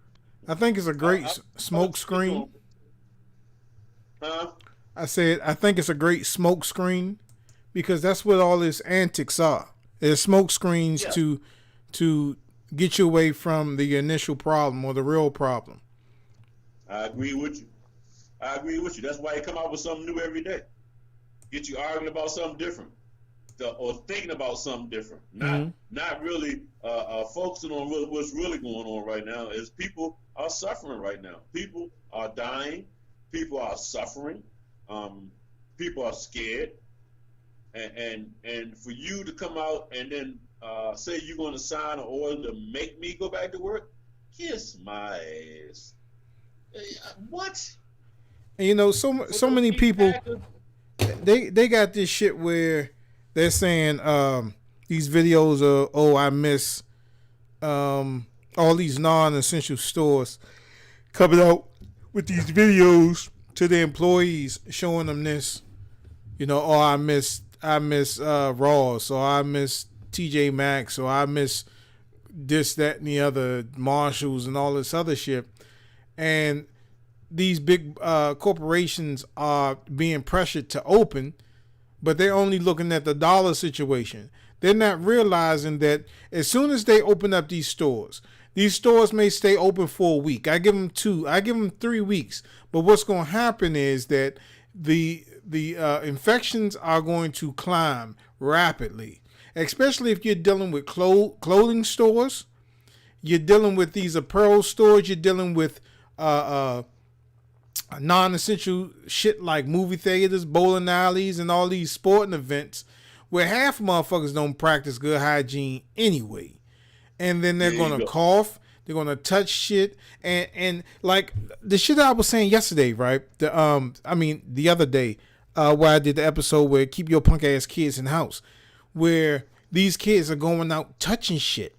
I think it's a great smoke screen. Huh? I said I think it's a great smoke screen because that's what all his antics are. It's smoke screens to get you away from the initial problem or the real problem. I agree with you. That's why he come out with something new every day. Get you arguing about something different, or thinking about something different. Not really focusing on what's really going on right now. Is people are suffering right now. People are dying. People are suffering. People are scared. And for you to come out and then say you're going to sign an order to make me go back to work, kiss my ass. What? And you know, so many people, they got this shit where they're saying these videos of, oh, I miss all these non-essential stores coming out with these videos to the employees showing them this. You know, oh, I miss Ross, or I miss TJ Maxx, or I miss this, that, and the other, Marshalls, and all this other shit. And these big corporations are being pressured to open, but they're only looking at the dollar situation. They're not realizing that as soon as they open up these stores may stay open for a week. I give them 3 weeks. But what's going to happen is that the infections are going to climb rapidly, especially if you're dealing with clothing stores. You're dealing with these apparel stores. You're dealing with non-essential shit like movie theaters, bowling alleys, and all these sporting events where half motherfuckers don't practice good hygiene anyway. And then they're going to cough. They're going to touch shit. And like the shit I was saying yesterday, right? The other day, where I did the episode where keep your punk ass kids in the house, where these kids are going out touching shit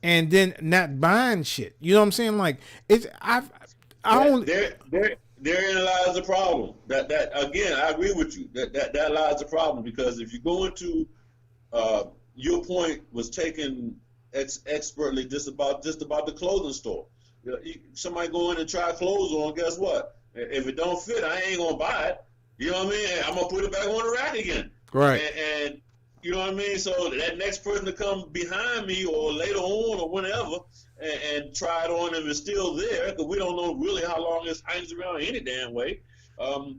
and then not buying shit. You know what I'm saying? Like Therein lies the problem. That again, I agree with you. That lies the problem, because if you go into your point was taken expertly just about the clothing store. You know, somebody go in and try clothes on, guess what? If it don't fit, I ain't gonna buy it. You know what I mean? I'm gonna put it back on the rack again. Right. And you know what I mean? So that next person to come behind me or later on or whenever and try it on, if it's still there, because we don't know really how long this hangs around any damn way. Yeah,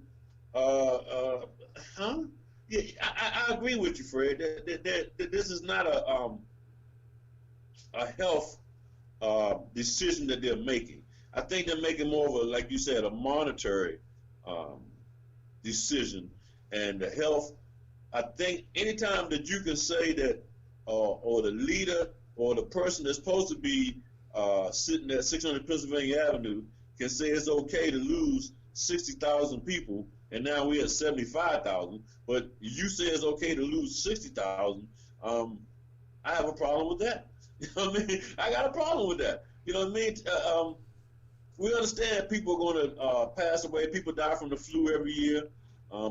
I agree with you, Fred. That this is not a health decision that they're making. I think they're making more of a, like you said, a monetary decision. And the health, I think anytime that you can say that, or the leader or the person that's supposed to be sitting at 600 Pennsylvania Avenue can say it's okay to lose 60,000 people, and now we're at 75,000, but you say it's okay to lose 60,000, I have a problem with that. You know what I mean? I got a problem with that. You know what I mean? We understand people are going to pass away. People die from the flu every year.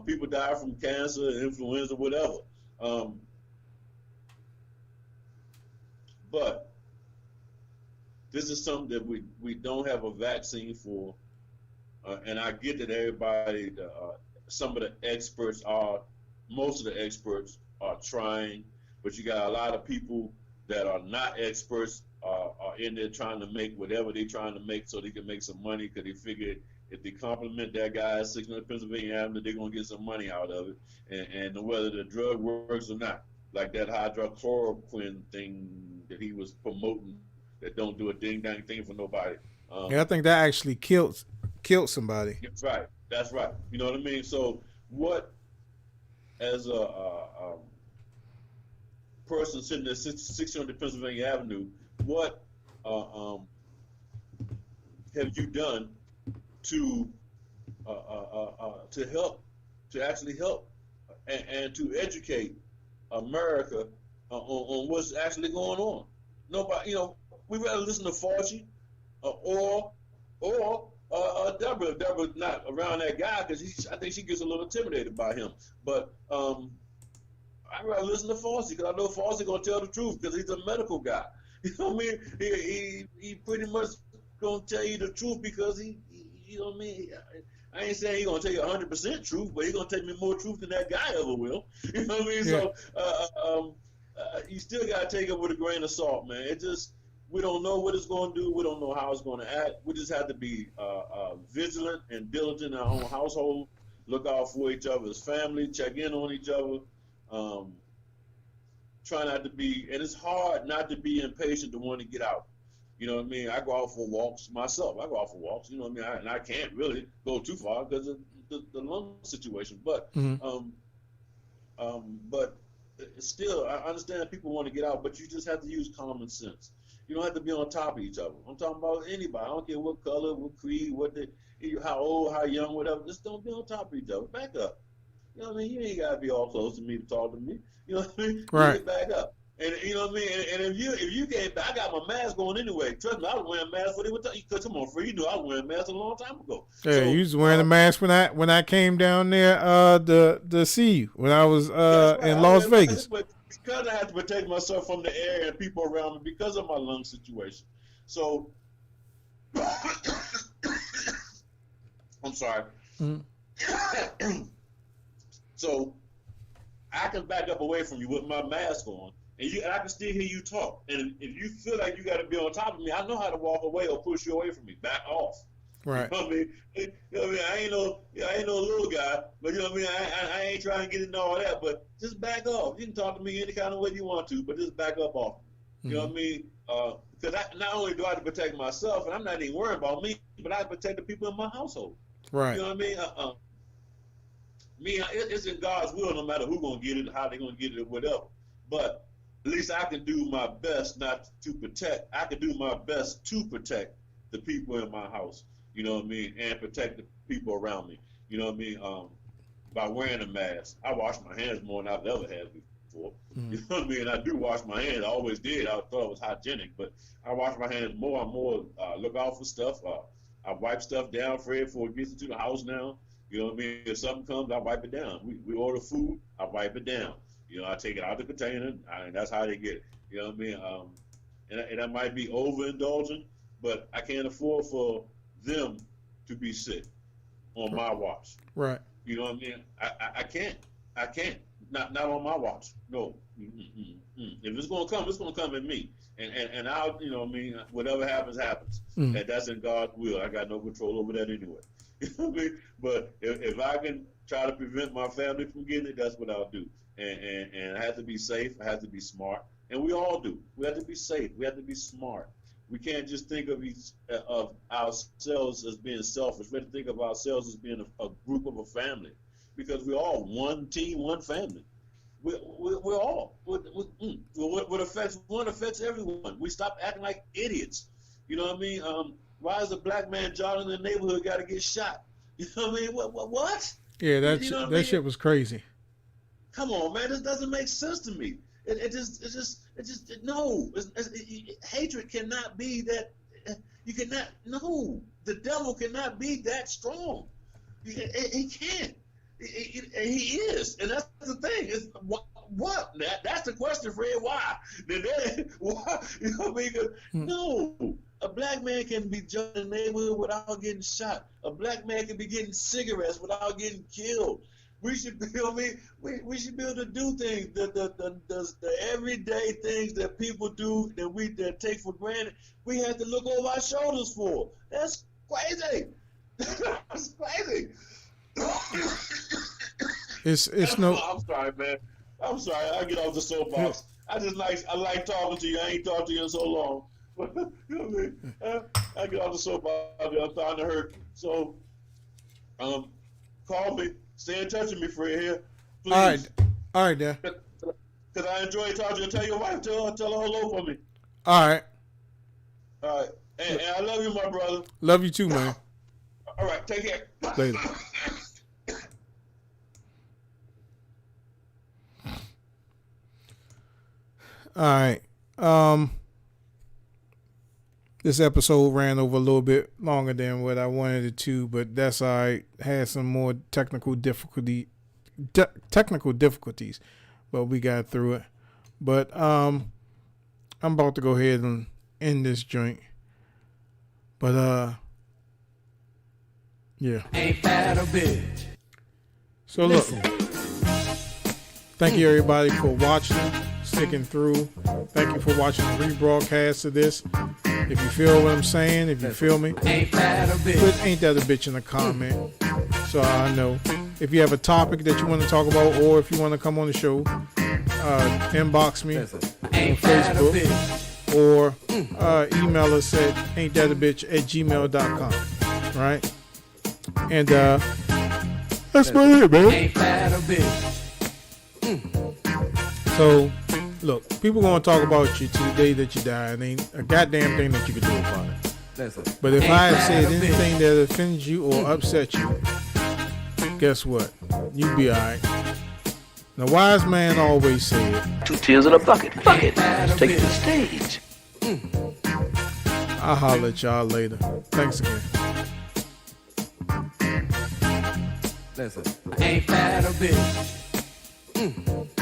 People die from cancer, influenza, whatever. But this is something that we don't have a vaccine for. And I get that everybody, some of the experts most of the experts are trying, but you got a lot of people that are not experts are in there trying to make whatever they're trying to make so they can make some money, because they figure if they compliment that guy at 600 Pennsylvania Avenue, they're going to get some money out of it. And whether the drug works or not, like that hydroxychloroquine thing that he was promoting that don't do a ding-dang thing for nobody. Yeah, I think that actually killed somebody. That's right. That's right. You know what I mean? So what, as a person sitting at 600 Pennsylvania Avenue, what have you done to help, to actually help and to educate America on what's actually going on? Nobody, we rather listen to Fauci or Deborah. If Deborah's not around that guy, because I think she gets a little intimidated by him. But I'd rather listen to Fauci, because I know Fauci gonna tell the truth, because he's a medical guy. You know what I mean? He pretty much gonna tell you the truth, because he you know what I mean? I ain't saying he's gonna tell you 100% truth, but he's gonna tell me more truth than that guy ever will. You know what I mean? Yeah. So you still gotta take it with a grain of salt, man. It just, we don't know what it's gonna do. We don't know how it's gonna act. We just have to be vigilant and diligent in our own household. Look out for each other's family. Check in on each other. Try not to be, and it's hard not to be impatient to want to get out. You know what I mean? I go out for walks myself. I go out for walks. You know what I mean? And I can't really go too far because of the lung situation. But but still, I understand people want to get out, but you just have to use common sense. You don't have to be on top of each other. I'm talking about anybody. I don't care what color, what creed, how old, how young, whatever. Just don't be on top of each other. Back up. You know what I mean? You ain't gotta be all close to me to talk to me. You know what I mean? Right. Get back up. And you know what I mean? And if you can't, I got my mask on anyway. Trust me, I was wearing masks when they were because come on, free. You know I was wearing masks a long time ago. Yeah, So, you was wearing a mask when I came down there to see you when I was right. in Las Vegas. But because I have to protect myself from the air and people around me because of my lung situation. So I'm sorry. Mm-hmm. So I can back up away from you with my mask on, and I can still hear you talk. And if you feel like you got to be on top of me, I know how to walk away or push you away from me. Back off. Right. You know what I mean? I ain't no little guy, but you know what I mean? I ain't trying to get into all that, but just back off. You can talk to me any kind of way you want to, but just back up off. You know what I mean? Because not only do I have to protect myself, and I'm not even worried about me, but I have to protect the people in my household. Right. You know what I mean? It's in God's will, no matter who's gonna get it, how they're gonna get it, or whatever. But at least I can do my best not to protect. I can do my best to protect the people in my house. You know what I mean, and protect the people around me. You know what I mean? By wearing a mask, I wash my hands more than I've ever had before. Mm-hmm. You know what I mean? I do wash my hands. I always did. I thought it was hygienic, but I wash my hands more and more. Look out for stuff. I wipe stuff down, Fred, before it gets into the house now. You know what I mean? If something comes, I wipe it down. We order food, I wipe it down. You know, I take it out of the container, and that's how they get it. You know what I mean? And I might be overindulgent, but I can't afford for them to be sick on my watch. Right. You know what I mean? I can't. Not on my watch. No. If it's gonna come, it's gonna come at me. And I'll, you know what I mean, whatever happens, happens. And that's in God's will. I got no control over that anyway. You know what I mean? But if I can try to prevent my family from getting it, that's what I'll do. And I have to be safe. I have to be smart. And we all do. We have to be safe. We have to be smart. We can't just think of ourselves as being selfish. We have to think of ourselves as being a group of a family, because we're all one team, one family. We're all. What affects one affects everyone. We stop acting like idiots. You know what I mean? Why is a black man jogging in the neighborhood got to get shot? You know what I mean? What? Yeah, that mean? shit was crazy. Come on, man. This doesn't make sense to me. It just no. Hatred cannot be that. You cannot. No, the devil cannot be that strong. He can't. He is, and that's the thing. It's what? That's the question, Fred. Why? Why? You know what I mean? No. A black man can be jogging in the neighborhood without getting shot. A black man can be getting cigarettes without getting killed. We should be, you know what I mean? We should be able to do things, the everyday things that people do that take for granted. We have to look over our shoulders for. That's crazy. That's crazy. It's no. I'm sorry, man. I'm sorry. I get off the soapbox. I like talking to you. I ain't talked to you in so long. You know what I mean? I get off the soapbox. I'm starting to hurt. So, call me. Stay in touch with me, Fred. Here, please. All right, Dad. Because I enjoy talking to you. Tell your wife. Tell her hello for me. All right. All right. And I love you, my brother. Love you too, man. All right. Take care. Later. All right. This episode ran over a little bit longer than what I wanted it to, but that's all right. Had some more technical difficulties, but we got through it. But I'm about to go ahead and end this joint. But yeah. Ain't that a bitch? So look, thank you everybody for watching, sticking through. Thank you for watching the rebroadcast of this. If you feel what I'm saying, if you feel me, Ain't that a bitch? put ain't that a bitch in the comment so I know. If you have a topic that you want to talk about, or if you want to come on the show, inbox me on Ain't that a Facebook, bitch? or email us at ain'tthatabitch@gmail.com. Right? And that's about it, man. Ain't that a bitch? So, look, people gonna talk about you to the day that you die, and ain't a goddamn thing that you can do about it. But if I have said anything that offends you or upset you, guess what? You be all right. The wise man always said, 2 tears in a bucket. Fuck it. Let's take it to the stage. I'll holler at y'all later. Thanks again. Listen, I ain't bad a bit.